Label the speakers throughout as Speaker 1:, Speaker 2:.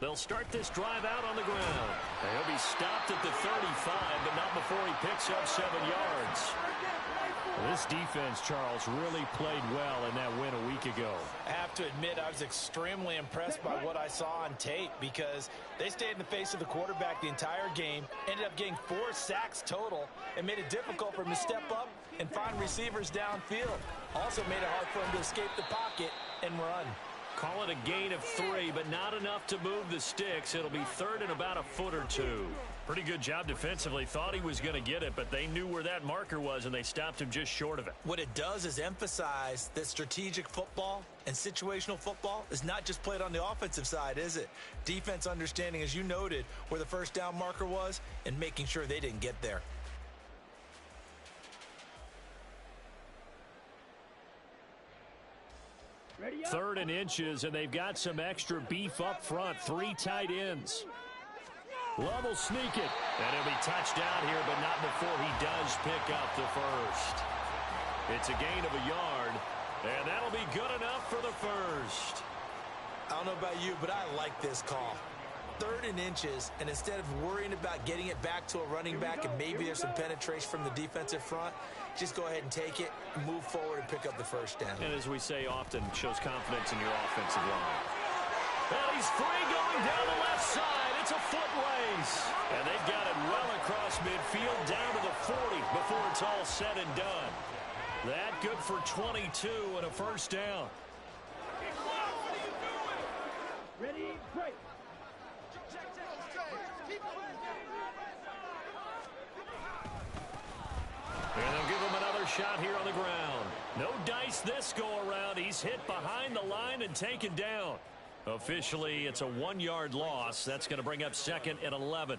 Speaker 1: They'll start this drive out on the ground. He'll be stopped at the 35, but not before he picks up 7 yards. This defense, Charles, really played well in that win a week ago.
Speaker 2: I have to admit, I was extremely impressed by what I saw on tape because they stayed in the face of the quarterback the entire game, ended up getting 4 sacks total, and made it difficult for him to step up and find receivers downfield. Also made it hard for him to escape the pocket and run.
Speaker 1: Call it a gain of 3, but not enough to move the sticks. It'll be third and about a foot or 2. Pretty good job defensively. Thought he was going to get it, but they knew where that marker was, and they stopped him just short of it.
Speaker 2: What it does is emphasize that strategic football and situational football is not just played on the offensive side, is it? Defense understanding, as you noted, where the first down marker was and making sure they didn't get there.
Speaker 1: Third and inches, and they've got some extra beef up front. 3 tight ends. Love will sneak it. And he'll be touchdown here, but not before he does pick up the first. It's a gain of a yard, and that'll be good enough for the first.
Speaker 2: I don't know about you, but I like this call. Third and inches, and instead of worrying about getting it back to a running back and maybe there's some penetration from the defensive front, just go ahead and take it, move forward, and pick up the first down.
Speaker 1: And as we say often, shows confidence in your offensive line. And he's free going down the left side. It's a foot race. And they've got it well across midfield down to the 40 before it's all said and done. That good for 22 and a first down.
Speaker 3: Ready, break.
Speaker 1: And they'll give him another shot here on the ground. No dice this go-around. He's hit behind the line and taken down. Officially, it's a 1-yard loss. That's going to bring up 2nd and 11.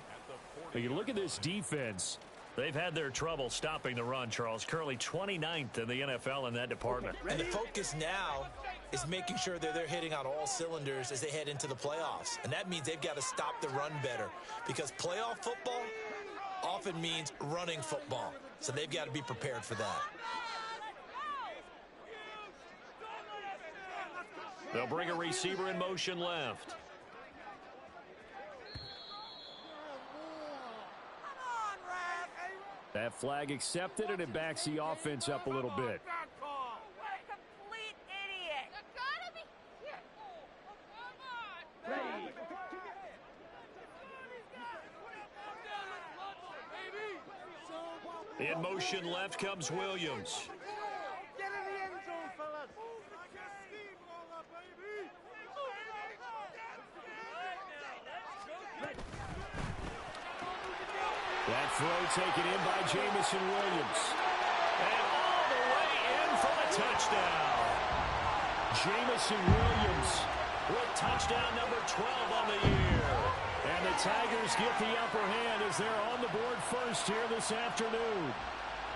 Speaker 1: But you look at this defense. They've had their trouble stopping the run, Charles. Currently 29th in the NFL in that department.
Speaker 2: And the focus now is making sure that they're hitting on all cylinders as they head into the playoffs. And that means they've got to stop the run better. Because playoff football often means running football. So they've got to be prepared for that.
Speaker 1: They'll bring a receiver in motion left. That flag accepted, and it backs the offense up a little bit. In motion left comes Williams.
Speaker 3: Get in the end zone, fellas.
Speaker 1: That throw taken in by Jamison Williams. And all the way in for the touchdown. Jamison Williams with touchdown number 12 on the year. And the Tigers get the upper hand as they're on the board first here this afternoon.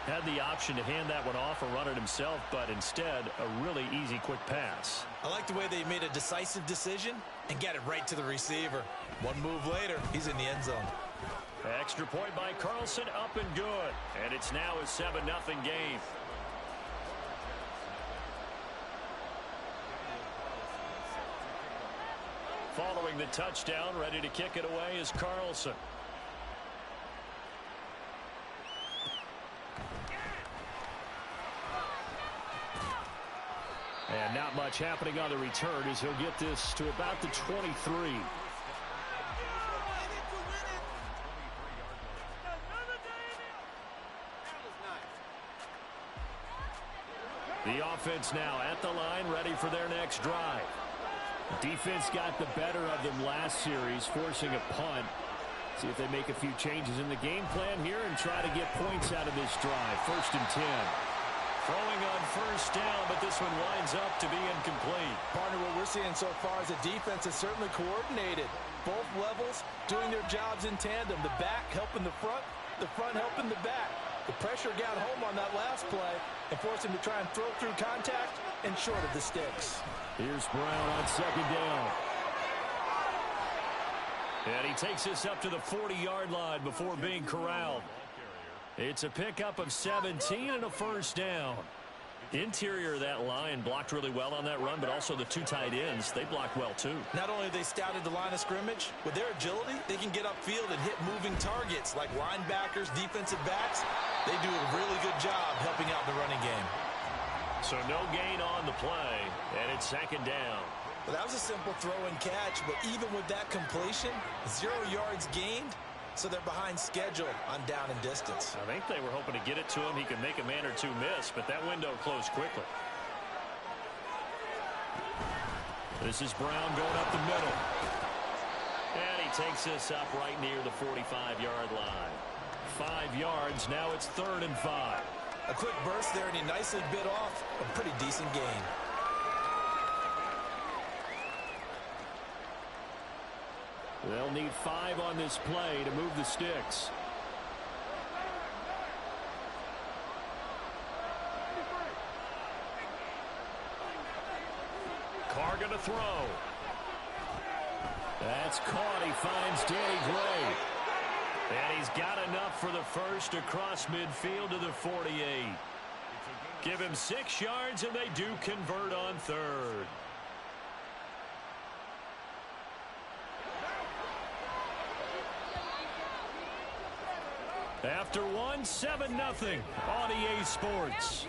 Speaker 1: Had the option to hand that one off or run it himself, but instead a really easy quick pass.
Speaker 2: I like the way they made a decisive decision and got it right to the receiver. One move later, he's in the end zone.
Speaker 1: Extra point by Carlson, up and good. And it's now a 7-0 game. Following the touchdown, ready to kick it away is Carlson. And not much happening on the return as he'll get this to about the 23. The offense now at the line, ready for their next drive. Defense got the better of them last series, forcing a punt. See if they make a few changes in the game plan here and try to get points out of this drive. 1st and 10. Throwing on first down, but this one winds up to be incomplete.
Speaker 2: Partner, what we're seeing so far is the defense is certainly coordinated. Both levels doing their jobs in tandem. The back helping the front helping the back. The pressure got home on that last play and forced him to try and throw through contact and short of the sticks.
Speaker 1: Here's Brown on 2nd down. And he takes this up to the 40-yard line before being corralled. It's a pickup of 17 and a first down.
Speaker 4: Interior of that line blocked really well on that run, but also the two tight ends, they blocked well too.
Speaker 2: Not only have they scouted the line of scrimmage, with their agility, they can get upfield and hit moving targets like linebackers, defensive backs. They do a really good job helping out the running game.
Speaker 1: So no gain on the play, and it's second down.
Speaker 2: Well, that was a simple throw and catch, but even with that completion, 0 yards gained, so they're behind schedule on down and distance.
Speaker 1: I think they were hoping to get it to him. He could make a man or two miss, but that window closed quickly. This is Brown going up the middle. And he takes this up right near the 45-yard line. 5 yards, now it's 3rd and 5.
Speaker 2: A quick burst there, and he nicely bit off a pretty decent gain.
Speaker 1: They'll need 5 on this play to move the sticks. Carr going to throw. That's caught. He finds Danny Gray. And he's got enough for the first across midfield to the 48. Give him 6 yards, and they do convert on 3rd. After one, 7-0 on EA Sports.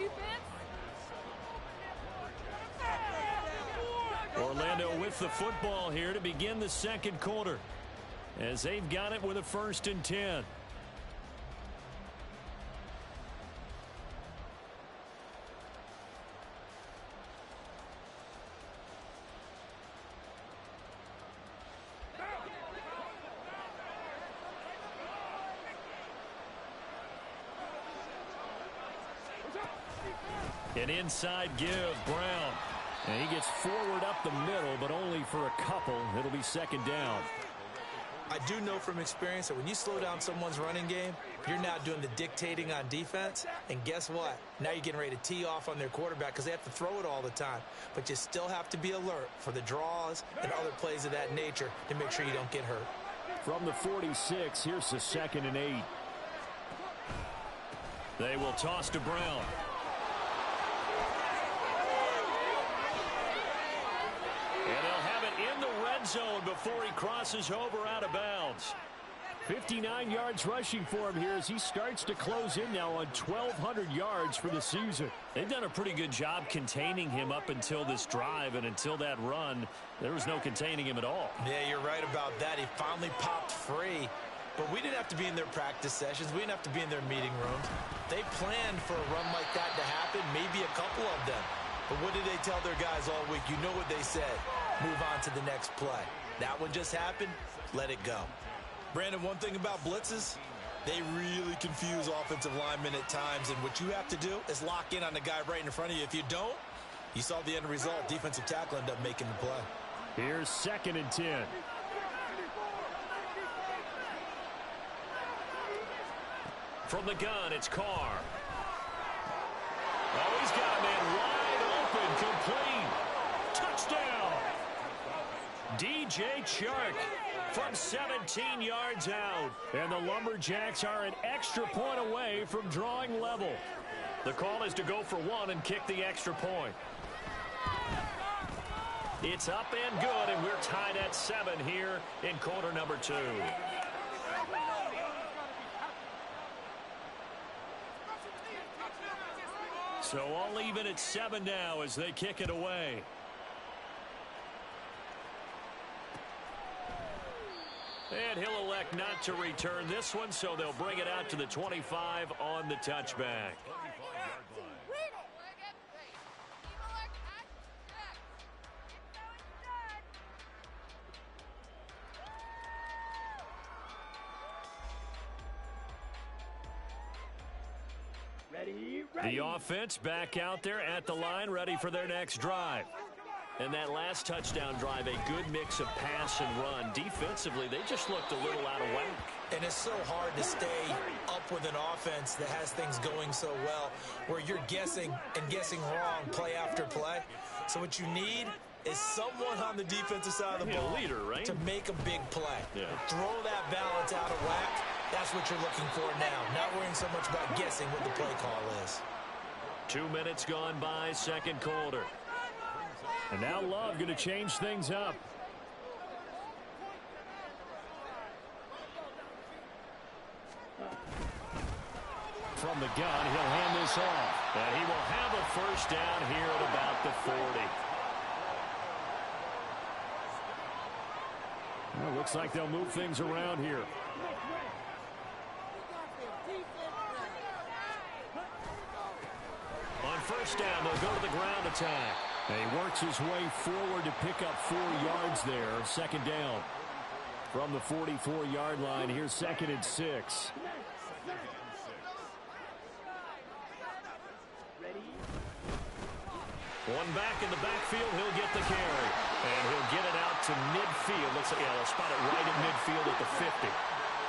Speaker 1: Orlando with the football here to begin the second quarter, as they've got it with a 1st and 10. An inside give, Brown. And he gets forward up the middle, but only for a couple. It'll be 2nd down.
Speaker 2: I do know from experience that when you slow down someone's running game, you're now doing the dictating on defense. And guess what? Now you're getting ready to tee off on their quarterback because they have to throw it all the time. But you still have to be alert for the draws and other plays of that nature to make sure you don't get hurt.
Speaker 1: From the 46, here's the 2nd and 8. They will toss to Brown. And they'll have it in the red zone before he crosses over out of bounds. 59 yards rushing for him here as he starts to close in now on 1,200 yards for the season. They've done a pretty good job containing him up until this drive, and until that run, there was no containing him at all.
Speaker 2: Yeah, you're right about that. He finally popped free. But we didn't have to be in their practice sessions. We didn't have to be in their meeting rooms. They planned for a run like that to happen, maybe a couple of them. But what did they tell their guys all week? You know what they said. Move on to the next play. That one just happened. Let it go. Brandon, one thing about blitzes, they really confuse offensive linemen at times. And what you have to do is lock in on the guy right in front of you. If you don't, you saw the end result. Defensive tackle ended up making the play.
Speaker 1: Here's 2nd and 10. From the gun, it's Carr. Oh, he's got a man wide open, complete. Touchdown. DJ Chark from 17 yards out. And the Lumberjacks are an extra point away from drawing level. The call is to go for 1 and kick the extra point. It's up and good, and we're tied at 7 here in quarter number 2. So all even at 7 now as they kick it away. And he'll elect not to return this one, so they'll bring it out to the 25 on the touchback. The offense back out there at the line, ready for their next drive. And that last touchdown drive, a good mix of pass and run. Defensively, they just looked a little out of whack.
Speaker 2: And it's so hard to stay up with an offense that has things going so well, where you're guessing and guessing wrong play after play. So what you need is someone on the defensive side of the ball
Speaker 1: leader, right?
Speaker 2: to make a big play.
Speaker 1: Yeah.
Speaker 2: Throw that balance out of whack. That's what you're looking for now. Not worrying so much about guessing what the play call is.
Speaker 4: 2 minutes gone by, second quarter.
Speaker 1: And now Love going to change things up. From the gun, he'll hand this off.
Speaker 4: And he will have a first down here at about the 40.
Speaker 1: Well, looks like they'll move things around here.
Speaker 4: On first down, they'll go to the ground attack.
Speaker 1: And he works his way forward to pick up 4 yards there. Second down. From the 44-yard line, here's 2nd and 6.
Speaker 4: One back in the backfield, he'll get the carry. And he'll get it out to midfield. Looks like, yeah, they'll spot it right in midfield at the 50.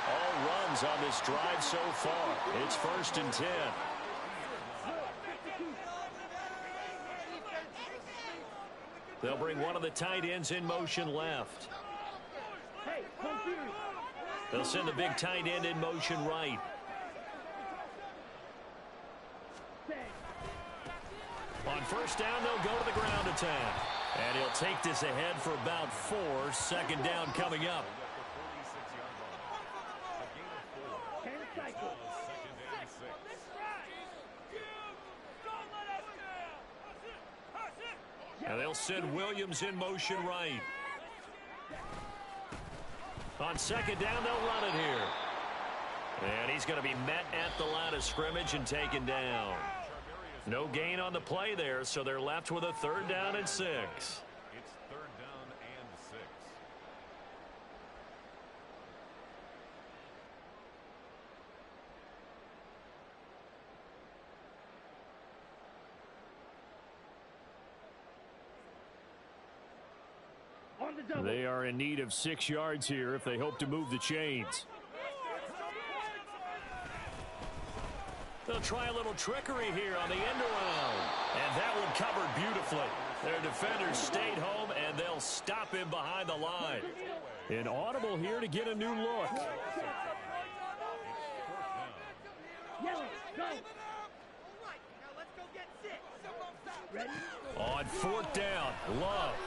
Speaker 4: All runs on this drive so far. It's 1st and 10. They'll bring one of the tight ends in motion left. They'll send the big tight end in motion right. On first down, they'll go to the ground attack. And he'll take this ahead for about 4. Second down coming up. And they'll send Williams in motion right. On second down, they'll run it here. And he's going to be met at the line of scrimmage and taken down. No gain on the play there, so they're left with a 3rd down and 6.
Speaker 5: It's 3rd down and 6.
Speaker 1: They are in need of 6 yards here if they hope to move the chains.
Speaker 4: They'll try a little trickery here on the end around. And that one covered beautifully. Their defenders stayed home, and they'll stop him behind the line.
Speaker 1: An audible here to get a new look.
Speaker 4: On 4th down, Love.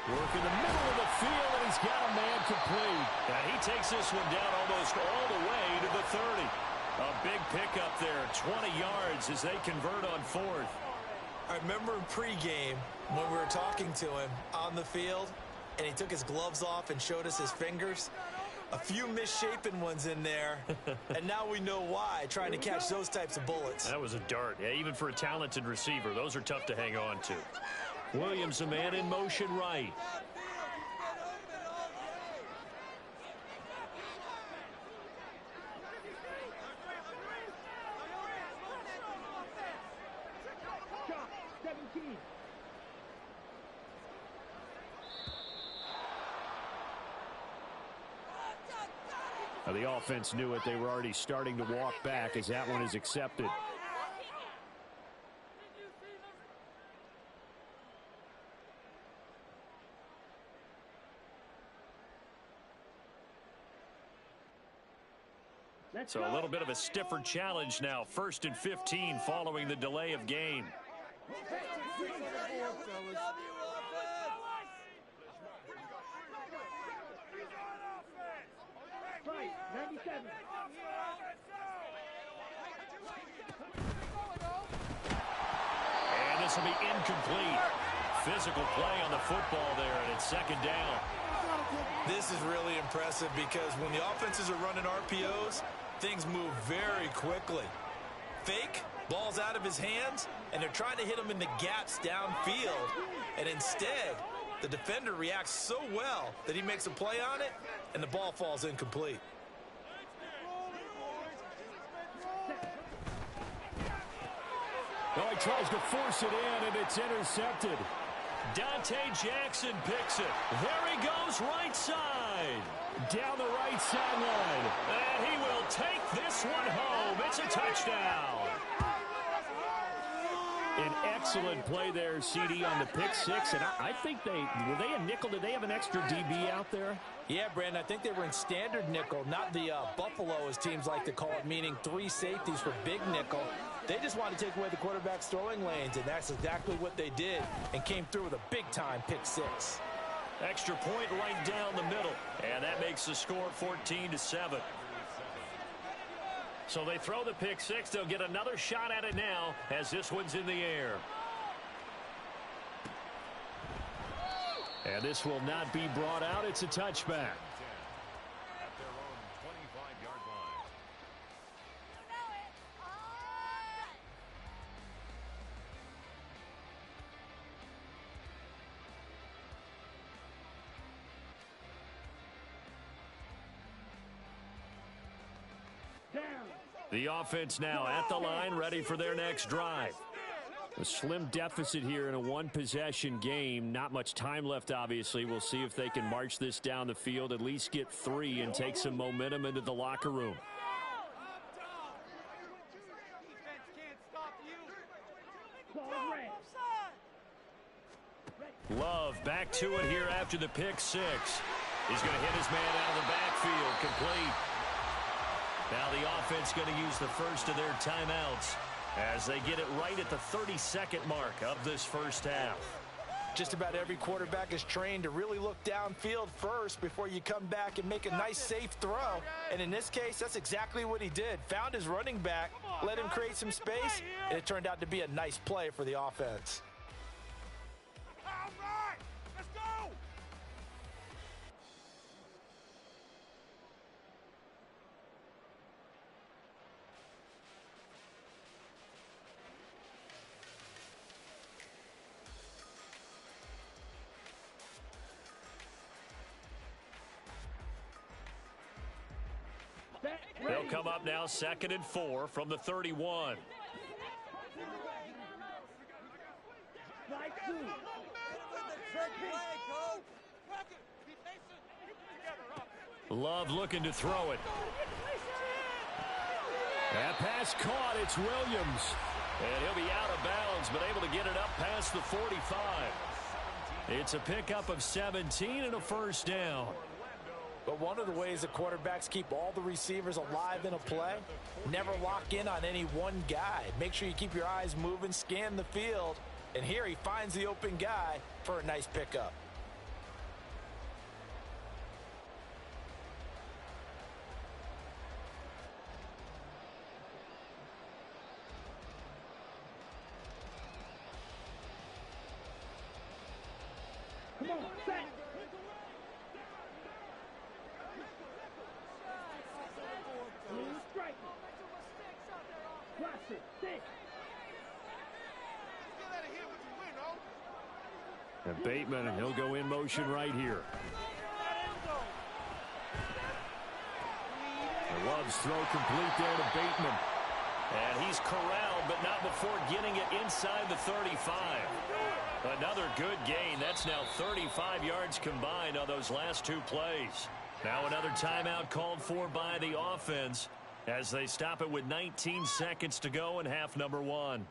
Speaker 1: Work in the middle of the field, and he's got a man complete.
Speaker 4: And he takes this one down almost all the way to the 30. A big pickup there, 20 yards as they convert on 4th.
Speaker 2: I remember in pregame when we were talking to him on the field, and he took his gloves off and showed us his fingers. A few misshapen ones in there, and now we know why, trying to catch those types of bullets.
Speaker 4: That was a dart. Yeah, even for a talented receiver, those are tough to hang on to. Williams, a man in motion right.
Speaker 1: Now, the offense knew it. They were already starting to walk back as that one is accepted.
Speaker 4: So a little bit of a stiffer challenge now. 1st and 15 following the delay of game. And this will be incomplete. Physical play on the football there, and it's 2nd down.
Speaker 2: This is really impressive because when the offenses are running RPOs, things move very quickly. Fake, ball's out of his hands, and they're trying to hit him in the gaps downfield. And instead, the defender reacts so well that he makes a play on it, and the ball falls incomplete.
Speaker 1: Well, he tries to force it in, and it's intercepted.
Speaker 4: Dante Jackson picks it. There he goes, right side.
Speaker 1: Down the right sideline.
Speaker 4: And he will take this one home. It's a touchdown.
Speaker 1: An excellent play there, CD, on the pick six. And I think were they a nickel? Did they have an extra DB out there?
Speaker 2: Yeah, Brandon, I think they were in standard nickel, not the Buffalo, as teams like to call it, meaning 3 safeties for big nickel. They just want to take away the quarterback's throwing lanes, and that's exactly what they did and came through with a big-time pick six.
Speaker 4: Extra point right down the middle, and that makes the score 14-7. So they throw the pick six. They'll get another shot at it now as this one's in the air. And this will not be brought out. It's a touchback.
Speaker 5: At their own 25-yard line.
Speaker 4: The offense now at the line, ready for their next drive. A slim deficit here in a one-possession game. Not much time left, obviously. We'll see if they can march this down the field, at least get 3 and take some momentum into the locker room. Love back to it here after the pick six. He's going to hit his man out of the backfield, complete. Now the offense going to use the first of their timeouts as they get it right at the 32nd mark of this first half.
Speaker 2: Just about every quarterback is trained to really look downfield first before you come back and make a nice, safe throw. And in this case, that's exactly what he did. Found his running back, let him create some space, and it turned out to be a nice play for the offense.
Speaker 3: All right, let's go!
Speaker 4: They'll come up now 2nd and 4 from the 31. Love looking to throw it. That pass caught. It's Williams. And he'll be out of bounds, but able to get it up past the 45. It's a pickup of 17 and a first down.
Speaker 2: But one of the ways the quarterbacks keep all the receivers alive in a play, never lock in on any one guy. Make sure you keep your eyes moving, scan the field, and here he finds the open guy for a nice pickup.
Speaker 3: Come on, set!
Speaker 4: And Bateman, and he'll go in motion right here. The Love's throw complete there to Bateman. And he's corralled, but not before getting it inside the 35. Another good gain. That's now 35 yards combined on those last 2 plays. Now another timeout called for by the offense as they stop it with 19 seconds to go in half number 1.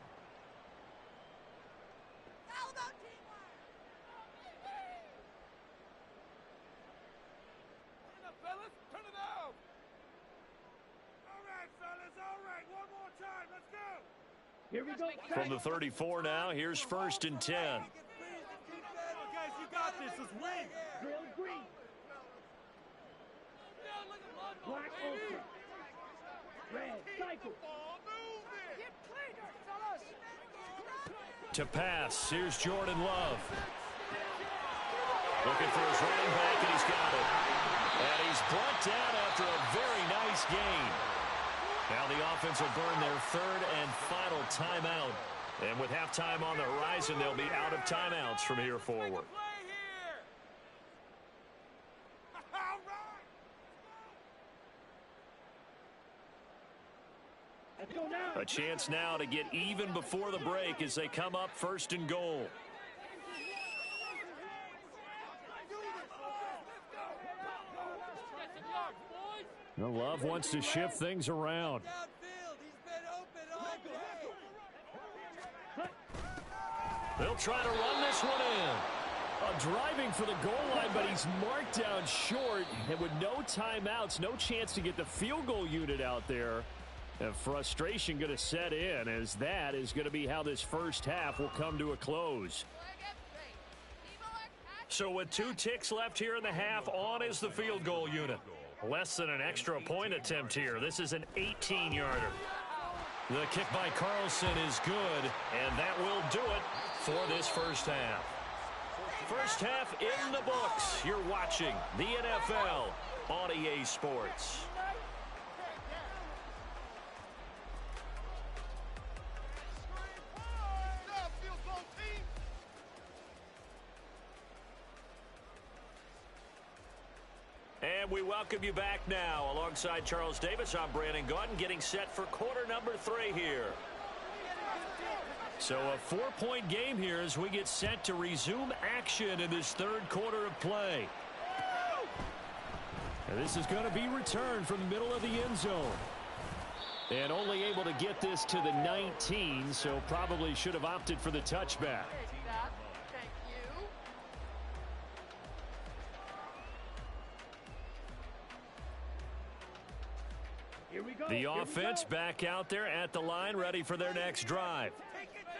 Speaker 3: Here we go.
Speaker 4: From the 34 now, here's 1st and 10.
Speaker 3: Guys, you got this. Let's win. Drill green. Black ultra. Red cycle.
Speaker 4: To pass, here's Jordan Love. Looking for his running back, and he's got it. And he's brought down after a very nice gain. Now the offense will burn their 3rd and final timeout. And with halftime on the horizon, they'll be out of timeouts from here forward. A chance now to get even before the break as they come up 1st and goal. Well, Love wants to shift things around. They'll try to run this one in. Driving for the goal line, but he's marked down short. And with no timeouts, no chance to get the field goal unit out there. Frustration going to set in, as that is going to be how this first half will come to a close. So with 2 ticks left here in the half, on is the field goal unit. Less than an extra point attempt here. This is an 18-yarder. The kick by Carlson is good, and that will do it for this first half. First half in the books. You're watching the NFL on EA Sports. And we welcome you back now. Alongside Charles Davis, I'm Brandon Gaudin, getting set for quarter number 3 here. So a 4-point game here as we get set to resume action in this third quarter of play. And this is going to be returned from the middle of the end zone. And only able to get this to the 19, so probably should have opted for the touchback. The offense back out there at the line, ready for their next drive.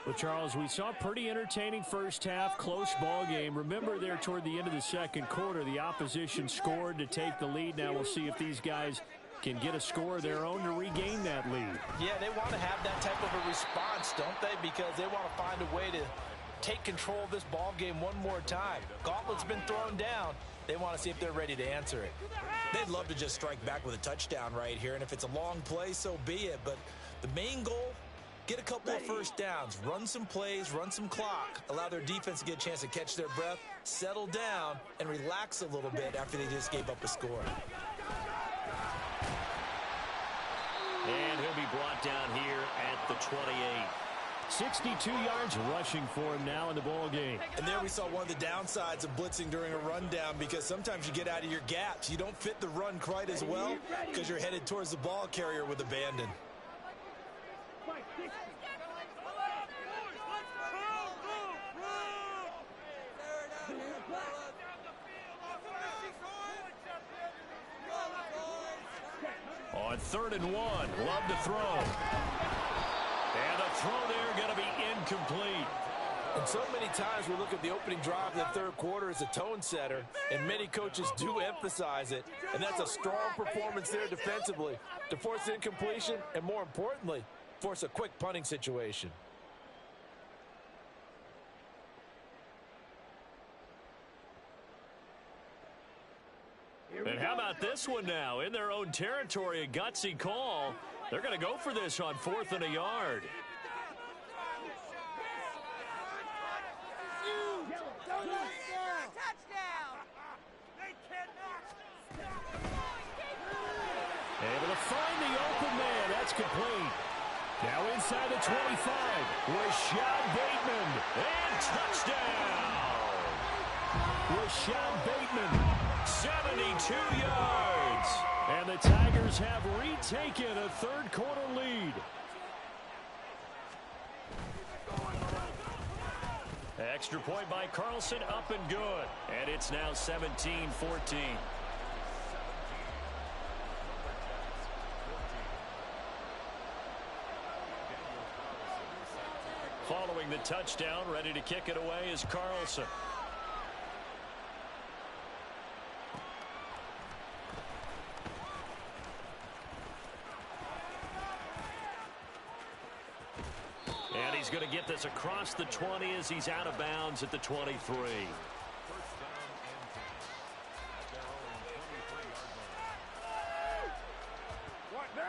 Speaker 4: Well, Charles, we saw a pretty entertaining first half, close ball game. Remember there toward the end of the second quarter, the opposition scored to take the lead. Now we'll see if these guys can get a score of their own to regain that lead.
Speaker 2: Yeah, they want to have that type of a response, don't they? Because they want to find a way to take control of this ball game one more time. Gauntlet's been thrown down. They want to see if they're ready to answer it.
Speaker 6: They'd love to just strike back with a touchdown right here, and if it's a long play, so be it. But the main goal, get a couple of first downs, run some plays, run some clock, allow their defense to get a chance to catch their breath, settle down, and relax a little bit after they just gave up a score.
Speaker 4: And he'll be brought down here at the 28. 62 yards rushing for him now in the ball game.
Speaker 6: And there we saw one of the downsides of blitzing during a rundown, because sometimes you get out of your gaps. You don't fit the run quite as well because you're headed towards the ball carrier with abandon.
Speaker 4: On 3rd and 1, love to throw. And the throw there going to be incomplete.
Speaker 2: And so many times we look at the opening drive of the third quarter as a tone setter, and many coaches do emphasize it. And that's a strong performance there defensively to force incompletion and, more importantly, force a quick punting situation.
Speaker 4: And how about this one now? In their own territory, a gutsy call. They're going to go for this on 4th and a yard. Able to find the open man. That's complete. Now inside the 25. Rashad Bateman. And touchdown. Rashad Bateman. 72 yards. And the Tigers have retaken a third quarter lead. Extra point by Carlson, up and good. And it's now 17-14. Following the touchdown, ready to kick it away is Carlson. And he's going to get this across the 20 as he's out of bounds at the 23.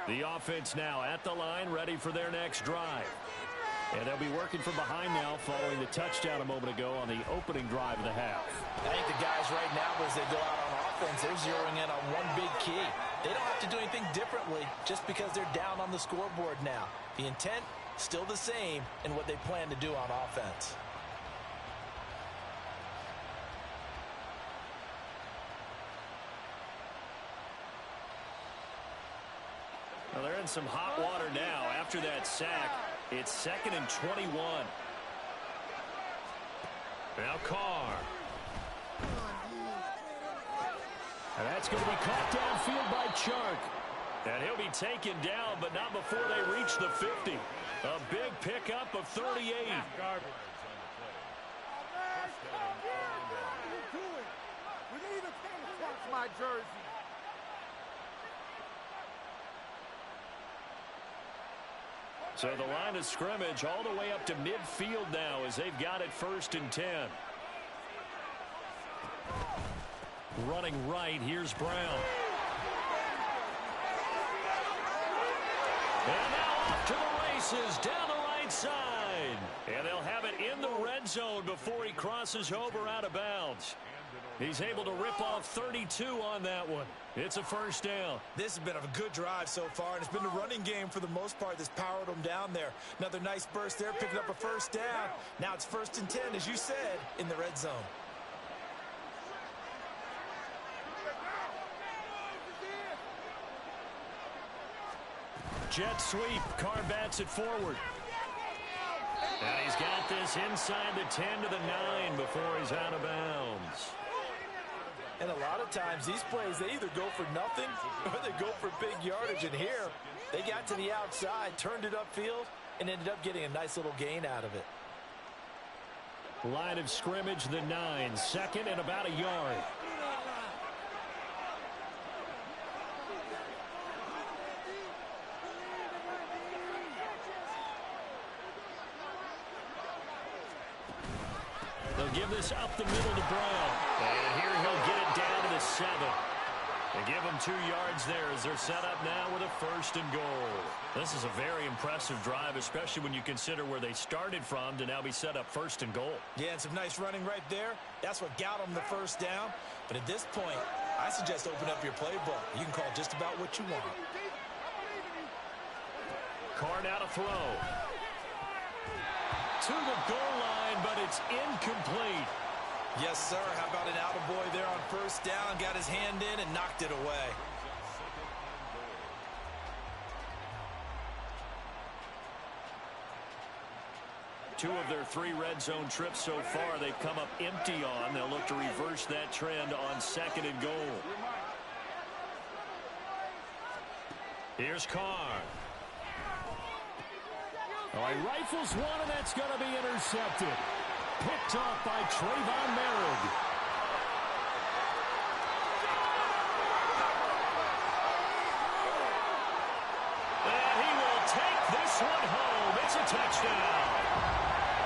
Speaker 4: The offense now at the line, ready for their next drive. And they'll be working from behind now following the touchdown a moment ago on the opening drive of the half.
Speaker 2: I think the guys right now, as they go out on offense, they're zeroing in on one big key. They don't have to do anything differently just because they're down on the scoreboard now. The intent, still the same in what they plan to do on offense.
Speaker 4: Well, they're in some hot water now after that sack. It's 2nd and 21. Now Carr. And that's going to be caught downfield by Chark. And he'll be taken down, but not before they reach the 50. A big pickup of 38.
Speaker 3: Garbage. We need a king to catch my jersey.
Speaker 4: So the line of scrimmage all the way up to midfield now as they've got it 1st and 10. Running right, here's Brown. And now off to the races, down the right side. And they'll have it in the red zone before he crosses over out of bounds. He's able to rip off 32 on that one. It's a 1st down.
Speaker 6: This has been a good drive so far, and it's been the running game for the most part that's powered them down there. Another nice burst there, picking up a 1st down. Now it's 1st and 10, as you said, in the red zone.
Speaker 4: Jet sweep. Carr bats it forward. And he's got this inside the 10 to the 9 before he's out of bounds.
Speaker 2: And a lot of times these plays, they either go for nothing or they go for big yardage. And here, they got to the outside, turned it upfield, and ended up getting a nice little gain out of it.
Speaker 4: Line of scrimmage, the 9. 2nd and about a yard. They'll give this up the middle to Brown. And here he'll get it down to the 7. They give him 2 yards there as they're set up now with a 1st and goal. This is a very impressive drive, especially when you consider where they started from to now be set up 1st and goal.
Speaker 6: Yeah, and some nice running right there. That's what got them the 1st down. But at this point, I suggest open up your playbook. You can call just about what you want.
Speaker 4: Carr now to throw. To the goal line, but it's incomplete.
Speaker 6: Yes, sir. How about an attaboy there on 1st down? Got his hand in and knocked it away.
Speaker 4: Two of their 3 red zone trips so far they've come up empty on. They'll look to reverse that trend on 2nd and goal. Here's Carr. Oh, he rifles one, and that's going to be intercepted. Picked off by Trayvon Merritt. And he will take this one home. It's a touchdown.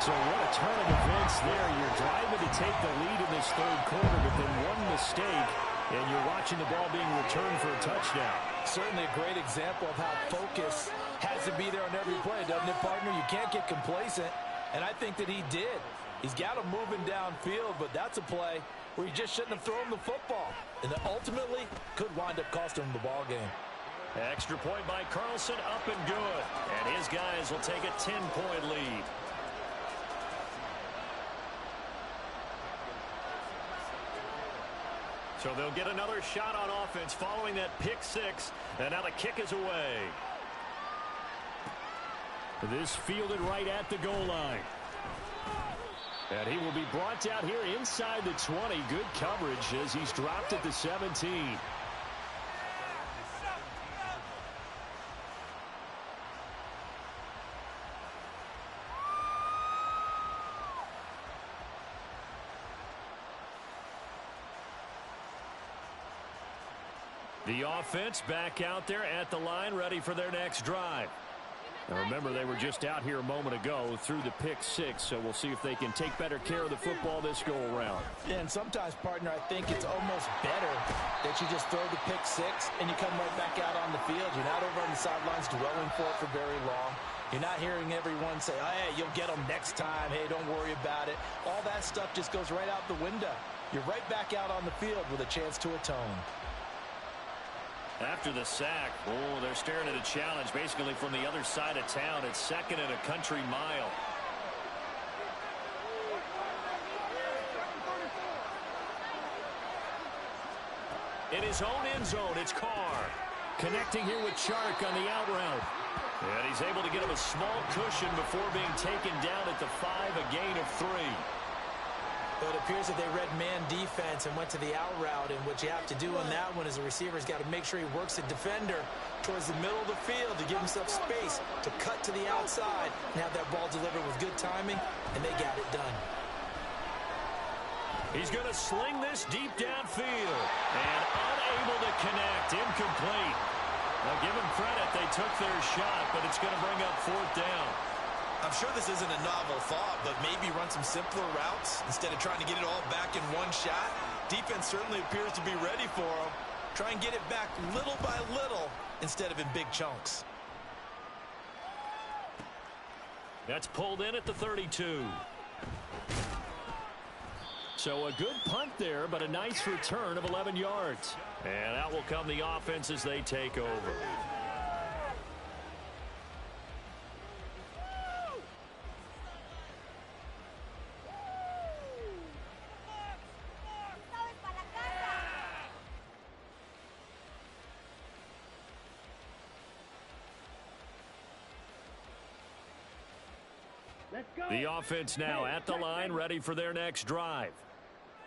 Speaker 4: So what a turn of events there. You're driving to take the lead in this 3rd quarter, but then one mistake, and you're watching the ball being returned for a touchdown.
Speaker 2: Certainly a great example of how focus has to be there on every play, doesn't it, partner? You can't get complacent, and I think that he did. He's got him moving downfield, but that's a play where he just shouldn't have thrown the football. And that ultimately could wind up costing him the ball game.
Speaker 4: Extra point by Carlson, up and good. And his guys will take a 10-point lead. So they'll get another shot on offense following that pick 6. And now the kick is away. This fielded right at the goal line. And he will be brought down here inside the 20. Good coverage as he's dropped at the 17. The offense back out there at the line, ready for their next drive. Now remember, they were just out here a moment ago through the pick 6, so we'll see if they can take better care of the football this go-around.
Speaker 2: Yeah, and sometimes, partner, I think it's almost better that you just throw the pick 6 and you come right back out on the field. You're not over on the sidelines dwelling for it for very long. You're not hearing everyone say, oh, hey, you'll get them next time. Hey, don't worry about it. All that stuff just goes right out the window. You're right back out on the field with a chance to atone.
Speaker 4: After the sack, oh, they're staring at a challenge basically from the other side of town. It's 2nd and a country mile. In his own end zone, it's Carr. Connecting here with Chark on the out route. And he's able to get him a small cushion before being taken down at the 5, a gain of 3.
Speaker 2: So it appears that they read man defense and went to the out route, and what you have to do on that one is the receiver's got to make sure he works the defender towards the middle of the field to give himself space to cut to the outside and have that ball delivered with good timing, and they got it done.
Speaker 4: He's going to sling this deep downfield and unable to connect. Incomplete. Now give them credit. They took their shot, but it's going to bring up 4th down.
Speaker 6: I'm sure this isn't a novel thought, but maybe run some simpler routes instead of trying to get it all back in one shot. Defense certainly appears to be ready for them. Try and get it back little by little instead of in big chunks.
Speaker 4: That's pulled in at the 32. So a good punt there, but a nice return of 11 yards. And out will come the offense as they take over. The offense now at the line, ready for their next drive.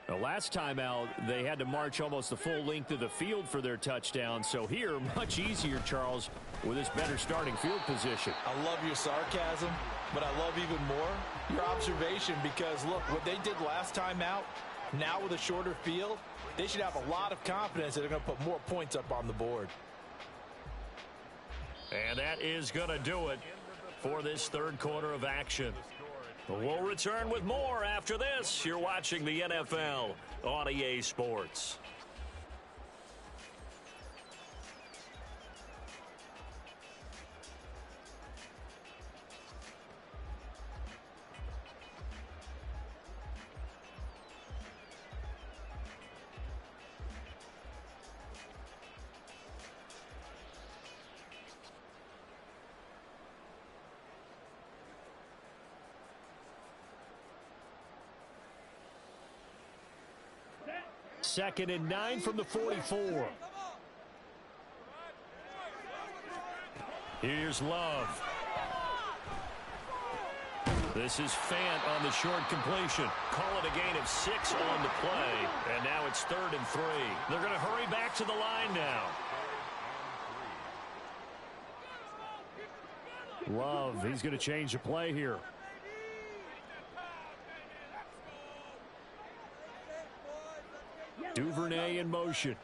Speaker 4: The last time out, they had to march almost the full length of the field for their touchdown. So here, much easier, Charles, with this better starting field position.
Speaker 2: I love your sarcasm, but I love even more your observation, because, look, what they did last time out, now with a shorter field, they should have a lot of confidence that they're going to put more points up on the board.
Speaker 4: And that is going to do it for this third quarter of action. We'll return with more after this. You're watching the NFL on EA Sports. Second and 9 from the 44. Here's Love. This is Fant on the short completion. Call it a gain of 6 on the play. And now it's 3rd and 3. They're going to hurry back to the line now. Love, he's going to change the play here. Duvernay in motion.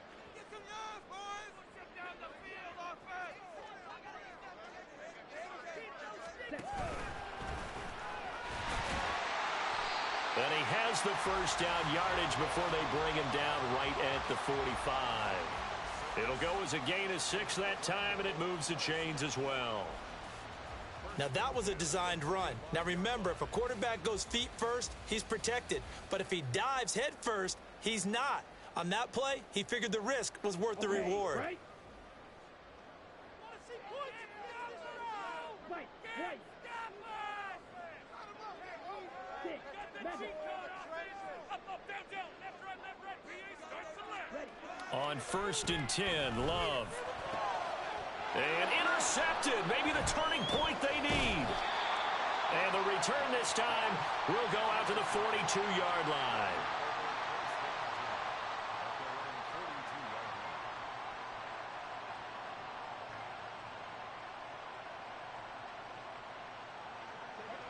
Speaker 4: And he has the first down yardage before they bring him down right at the 45. It'll go as a gain of 6 that time, and it moves the chains as well.
Speaker 2: Now, that was a designed run. Now, remember, if a quarterback goes feet first, he's protected. But if he dives head first, he's not. On that play, he figured the risk was worth the reward. Right.
Speaker 4: On 1st and 10, Love. And intercepted. Maybe the turning point they need. And the return this time will go out to the 42-yard line.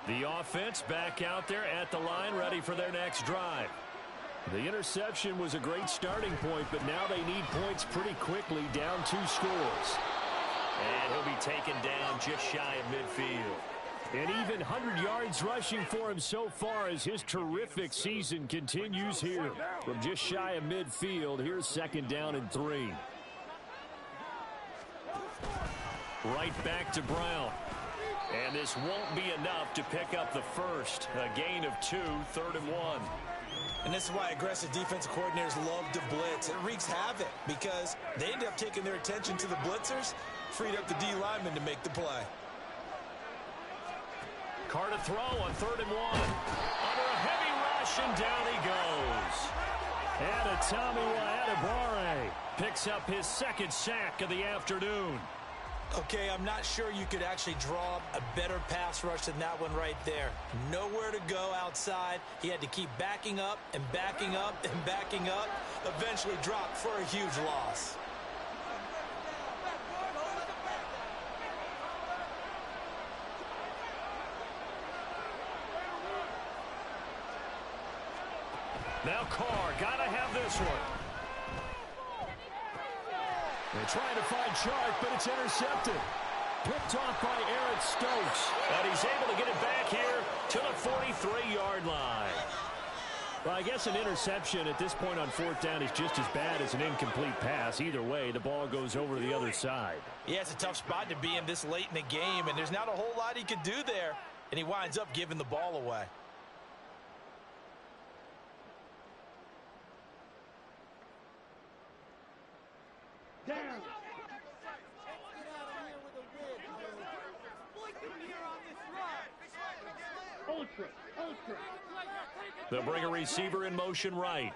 Speaker 4: The offense back out there at the line, ready for their next drive. The interception was a great starting point, but now they need points pretty quickly, down 2 scores. And he'll be taken down just shy of midfield. And even 100 yards rushing for him so far as his terrific season continues here. From just shy of midfield, here's 2nd down and 3. Right back to Brown. And this won't be enough to pick up the first. A gain of 2, 3rd and 1.
Speaker 6: And this is why aggressive defensive coordinators love to blitz. It wreaks havoc because they end up taking their attention to the blitzers, freed up the D lineman to make the play.
Speaker 4: Carr to throw on 3rd and 1. Under a heavy rush, and down he goes. And Tommy Adebawore picks up his 2nd sack of the afternoon.
Speaker 6: Okay, I'm not sure you could actually draw up a better pass rush than that one right there. Nowhere to go outside. He had to keep backing up and backing up and backing up. Eventually dropped for a huge loss.
Speaker 4: Now Carr, gotta have this one.
Speaker 1: They're trying to find Chark, but it's intercepted. Picked off by Eric Stokes.
Speaker 4: And he's able to get it back here to the 43-yard line.
Speaker 1: Well, I guess an interception at this point on fourth down is just as bad as an incomplete pass. Either way, the ball goes over to the other side.
Speaker 2: Yeah, it's a tough spot to be in this late in the game, and there's not a whole lot he could do there, and he winds up giving the ball away.
Speaker 4: They'll bring a receiver in motion right.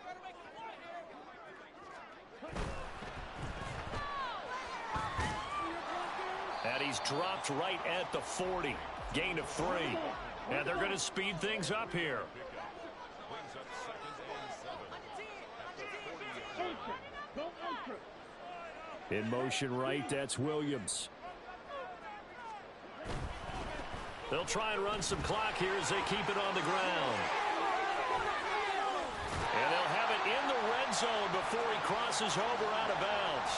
Speaker 4: And he's dropped right at the 40. Gain of 3. And they're going to speed things up here.
Speaker 1: In motion right, that's Williams.
Speaker 4: They'll try and run some clock here as they keep it on the ground. And they'll have it in the red zone before he crosses over out of bounds.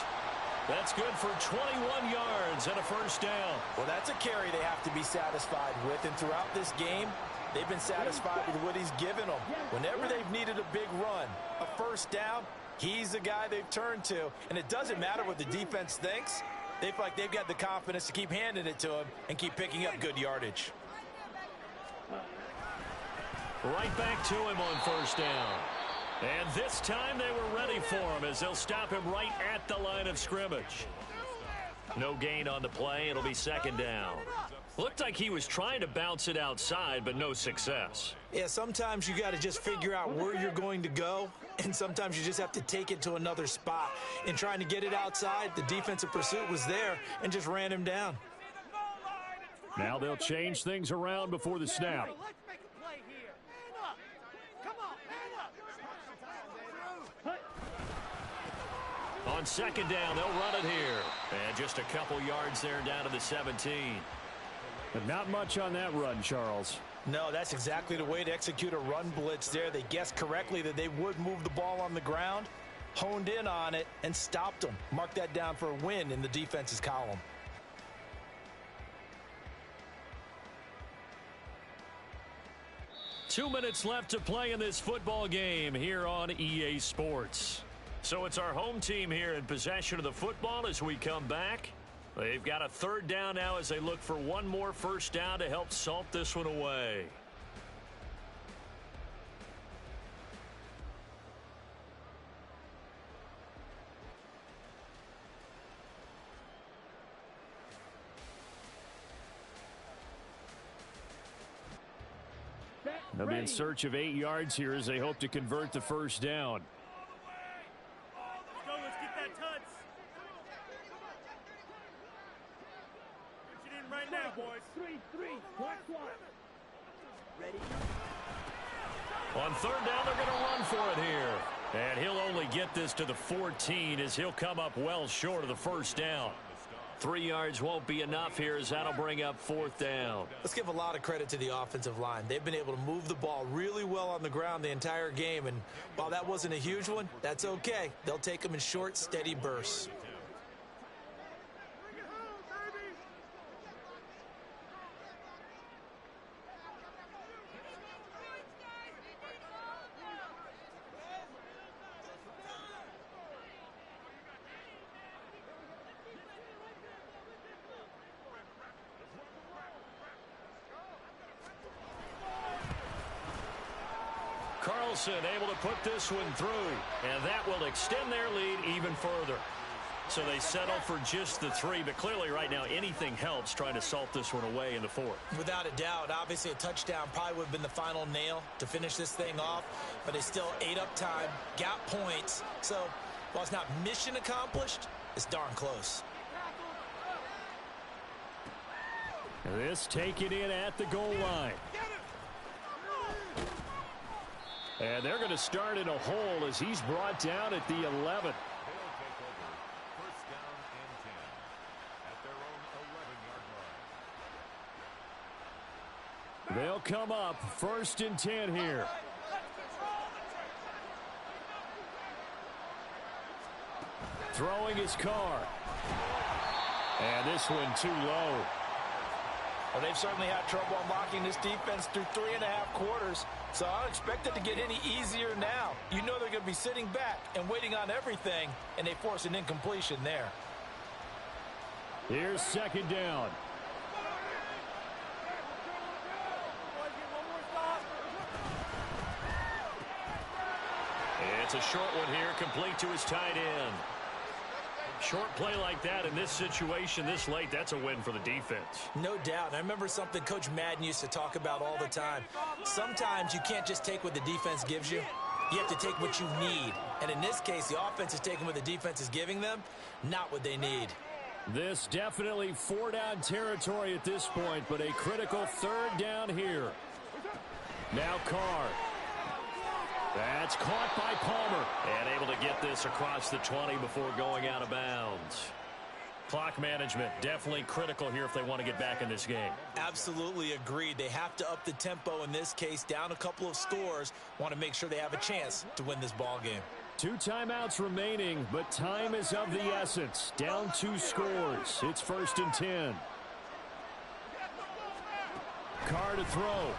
Speaker 4: That's good for 21 yards and a first down.
Speaker 2: Well, that's a carry they have to be satisfied with, and throughout this game, they've been satisfied with what he's given them. Whenever they've needed a big run, a first down, he's the guy they've turned to, and it doesn't matter what the defense thinks. They feel like they've got the confidence to keep handing it to him and keep picking up good yardage.
Speaker 4: Right back to him on first down. And this time they were ready for him as they'll stop him right at the line of scrimmage. No gain on the play. It'll be second down. Looked like he was trying to bounce it outside, but no success.
Speaker 2: Yeah, sometimes you got to just figure out where you're going to go, and sometimes you just have to take it to another spot. In trying to get it outside, the defensive pursuit was there and just ran him down.
Speaker 1: Now they'll change things around before the snap.
Speaker 3: Let's make a play here. Man up. Come on, man up.
Speaker 4: On second down, they'll run it here. And just a couple yards there down to the 17.
Speaker 1: But not much on that run, Charles.
Speaker 2: No, that's exactly the way to execute a run blitz there. They guessed correctly that they would move the ball on the ground, honed in on it, and stopped them. Mark that down for a win in the defense's column.
Speaker 4: Two minutes left to play in this football game here on EA Sports. So it's our home team here in possession of the football as we come back. They've got a third down now as they look for one more first down to help salt this one away.
Speaker 1: They'll be in search of 8 yards here as they hope to convert the first down.
Speaker 3: Let's go, let's get that touch. Put it in right now, boys. 3-3. Ready?
Speaker 4: On third down, they're going to run for it here. And he'll only get this to the 14 as he'll come up well short of the first down. 3 yards won't be enough here as that'll bring up fourth down.
Speaker 2: Let's give a lot of credit to the offensive line. They've been able to move the ball really well on the ground the entire game, and while that wasn't a huge one, that's okay. They'll take them in short, steady bursts.
Speaker 4: Carlson able to put this one through, and that will extend their lead even further. So they settle for just the 3, but clearly right now anything helps trying to salt this one away in the 4th.
Speaker 2: Without a doubt, obviously a touchdown probably would have been the final nail to finish this thing off, but they still ate up time, got points. So while it's not mission accomplished, it's darn close.
Speaker 4: This taken in at the goal line. And they're going to start in a hole as he's brought down at the 11.
Speaker 5: They'll take over. First down and 10 at their own 11-yard line.
Speaker 4: They'll come up 1st and 10 here. Throwing his car. And this one too low.
Speaker 2: Well, they've certainly had trouble unlocking this defense through 3.5 quarters, so I don't expect it to get any easier now. You know they're going to be sitting back and waiting on everything, and they force an incompletion there.
Speaker 4: Here's 2nd down. It's a short one here, complete to his tight end. Short play like that in this situation this late, that's a win for the defense.
Speaker 6: No doubt. And I remember something Coach Madden used to talk about all the time. Sometimes you can't just take what the defense gives you. You have to take what you need. And in this case, the offense is taking what the defense is giving them, not what they need.
Speaker 4: This definitely 4-down territory at this point, but a critical 3rd down here. Now Carr. That's caught by Palmer. And able to get this across the 20 before going out of bounds. Clock management definitely critical here if they want to get back in this game.
Speaker 6: Absolutely agreed. They have to up the tempo in this case, down a couple of scores. Want to make sure they have a chance to win this ball game.
Speaker 4: 2 timeouts remaining, but time is of the essence. Down 2 scores. It's 1st and 10. Carr to throw.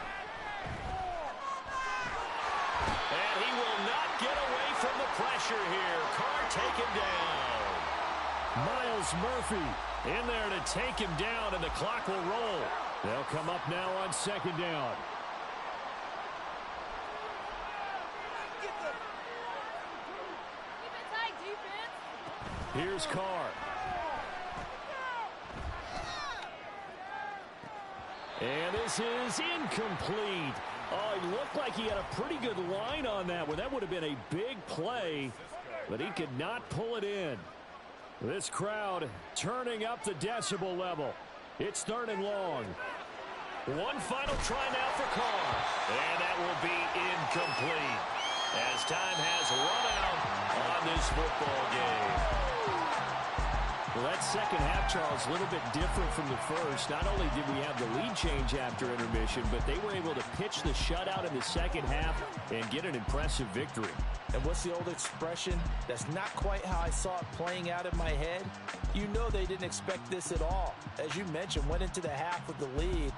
Speaker 4: And he will not get away from the pressure here. Carr taken down. Miles Murphy in there to take him down, and the clock will roll. They'll come up now on 2nd down. Here's Carr. And this is incomplete. Oh, he looked like he had a pretty good line on that one. That would have been a big play, but he could not pull it in. This crowd turning up the decibel level. It's 3rd and long. One final try now for Carr. And that will be incomplete as time has run out on this football game. Well, that second half, Charles, a little bit different from the first. Not only did we have the lead change after intermission, but they were able to pitch the shutout in the second half and get an impressive victory.
Speaker 2: And what's the old expression? That's not quite how I saw it playing out in my head. You know they didn't expect this at all. As you mentioned, went into the half with the lead.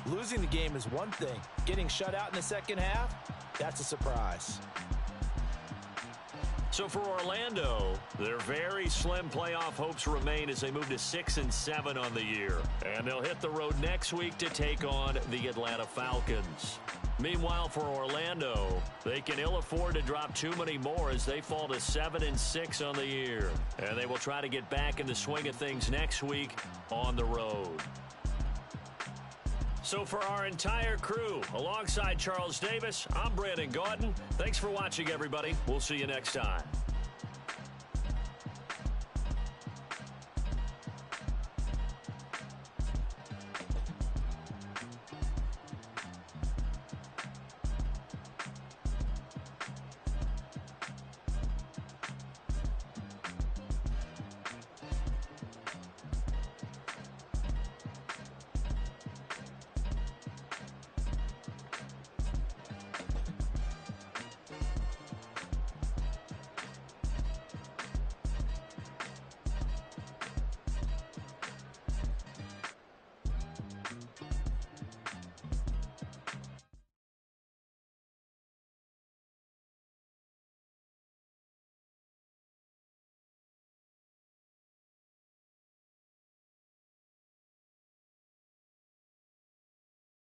Speaker 2: Losing the game is one thing. Getting shut out in the second half, that's a surprise.
Speaker 4: So for Orlando, their very slim playoff hopes remain as they move to 6-7 on the year. And they'll hit the road next week to take on the Atlanta Falcons. Meanwhile, for Orlando, they can ill afford to drop too many more as they fall to 7-6 on the year. And they will try to get back in the swing of things next week on the road. So for our entire crew, alongside Charles Davis, I'm Brandon Gaudin. Thanks for watching, everybody. We'll see you next time.